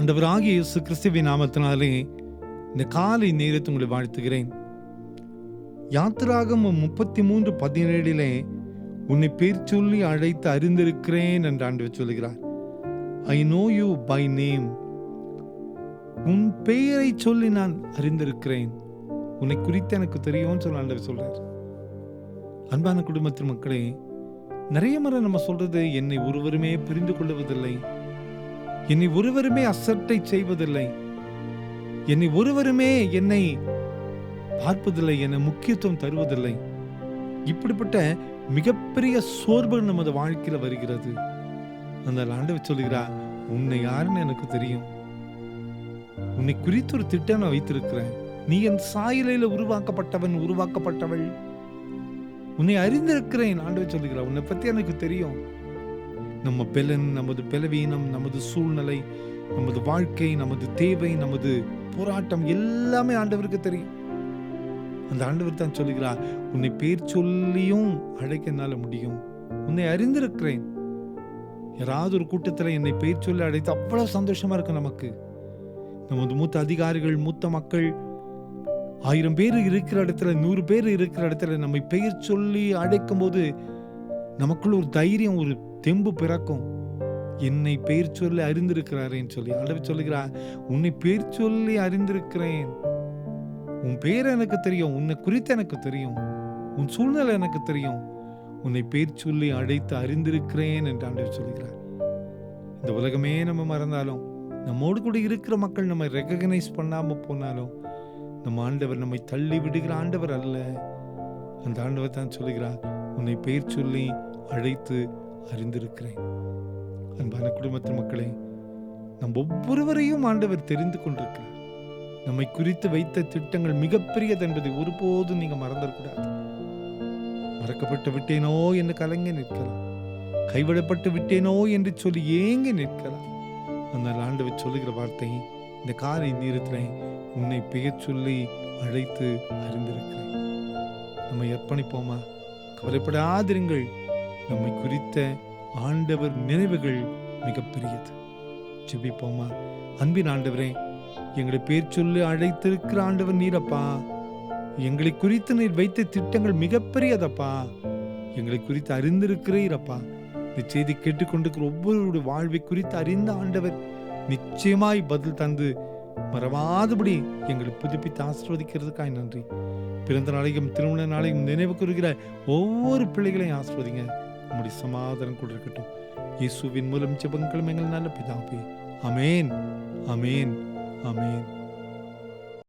ஆண்டவராகிய இயேசு கிறிஸ்துவின் நாமத்தினாலே இந்த காலை நேரத்தை உங்களை வாழ்த்துகிறேன். யாத்திராகமம் 33:17 உன்னை பேர் சொல்லி அழைத்து அறிந்திருக்கிறேன் என்று ஆண்டவர் சொல்லுகிறார். I know you by name. உன் பெயரை சொல்லி நான் அறிந்திருக்கிறேன், உன்னை குறித்து எனக்கு தெரியும்னு சொல்ல ஆண்டவர் சொல்றார். அன்பான குடும்பத்தின் மக்களே, நிறைய முறை நம்ம சொல்றது, என்னை ஒருவருமே புரிந்து கொள்வதில்லை, என்னை ஒருவருமே அசட்டை செய்வதில்லை, என்னை ஒருவருமே என்னை பார்ப்பதில்லை, என்னை முக்கியத்துவம் தருவதில்லை. இப்படிப்பட்ட மிகப்பெரிய சோர்வு நமது வாழ்க்கையில வருகிறது. அந்த ஆண்டவர் சொல்லுகிறார், உன்னை யாருன்னு எனக்கு தெரியும், உன்னை குறித்து ஒரு திட்டம் நான் வைத்திருக்கிறேன், நீ என் சாயலில் உருவாக்கப்பட்டவள், உன்னை அறிந்திருக்கிறேன். ஆண்டவர் சொல்லுகிறார், உன்னை பத்தி எனக்கு தெரியும். நம்ம பெலன், நமது பலவீனம், நமது சூழ்நிலை, நமது வாழ்க்கை, நமது தேவை, நமது போராட்டம் எல்லாமே ஆண்டவருக்கு தெரியும். அந்த ஆண்டவர் தான் சொல்லுகிறார், உன்னை பேர் சொல்லியும் அழைக்க என்னால முடியும், உன்னை அறிந்திருக்கிறேன். யாராவது ஒரு கூட்டத்தில் என்னை பேர் சொல்லி அழைத்து அவ்வளவு சந்தோஷமா இருக்கு நமக்கு. நமது மூத்த அதிகாரிகள், மூத்த மக்கள் 1000 பேர் இருக்கிற இடத்துல, 100 பேர் இருக்கிற இடத்துல நம்மை பெயர் சொல்லி அழைக்கும் போது நமக்குள்ள ஒரு தைரியம், ஒரு தெம்பு பிறக்கும். என்னை பெயர் சொல்லி அறிந்திருக்கிறாரேன்னு சொல்லி ஆண்டவர் சொல்லுகிறார், உன்னை பேர் சொல்லி அறிந்திருக்கிறேன், உன் பேர் எனக்கு தெரியும், உன்னை குறித்து எனக்கு தெரியும், உன் சூழ்நிலை எனக்கு தெரியும், உன்னை பேர் சொல்லி அழைத்து அறிந்திருக்கிறேன் என்று ஆண்டவர் சொல்லுகிறார். இந்த உலகமே நம்ம மறந்தாலும், நம்மோடு கூட இருக்கிற மக்கள் நம்ம ரெகக்னைஸ் பண்ணாம போனாலும், நம்ம ஆண்டவர் நம்மை தள்ளி விடுகிற ஆண்டவர் அல்ல. அந்த ஆண்டவர் தான் சொல்லுகிறார், உன்னை பெயர் சொல்லி அழைத்து அறிந்திருக்கிறேன். அன்பான குடும்பத்தின் மக்களே, நம் ஒவ்வொருவரையும் ஆண்டவர் தெரிந்து கொண்டிருக்கிறார். நம்மை குறித்து வைத்த திட்டங்கள் மிகப்பெரியது என்பதை ஒருபோதும் நீங்க மறந்துடக்கூடாது. மறக்கப்பட்டு விட்டேனோ என்று கலங்கி நிற்கலாம், கைவிடப்பட்டு விட்டேனோ என்று சொல்லி ஏங்கி நிற்கலாம். அந்த ஆண்டவர் சொல்லுகிற வார்த்தை, இந்த காலை நேரத்தில் உன்னை பெயர் சொல்லி அழைத்து அறிந்திருக்கிறேன். நம்ம அர்ப்பணிப்போமா? கவலைப்படாதிருங்கள், நம்மை குறித்த ஆண்டவர் நினைவுகள் மிகப்பெரியது. ஜெபிப்போமா? அன்பின் ஆண்டவரே, எங்களை பேர் சொல்லி அழைத்திருக்கிற ஆண்டவர் நீரப்பா. எங்களை குறித்து நீர் வைத்த திட்டங்கள் மிகப்பெரியதப்பா. எங்களை குறித்து அறிந்திருக்கிறீரப்பா. இந்த செய்தி கேட்டுக்கொண்டிருக்கிற ஒவ்வொருவருடைய வாழ்வை குறித்து அறிந்த ஆண்டவர் நிச்சயமாய் பதில் தந்து மறவாதபடி எங்களை புதுப்பித்து ஆசீர்வதிக்கிறதுக்காக நன்றி. பிறந்த நாளையும் திருமண நாளையும் நினைவு கூறுகிற ஒவ்வொரு பிள்ளைகளையும் ஆசீர்வதிங்க. உம்முடைய சமாதானம் கூட இருக்கட்டும். இயேசுவின் மூலம் ஜெபங்களும் எங்கள் நல்ல பிதாவே. ஆமென், ஆமென், ஆமென்.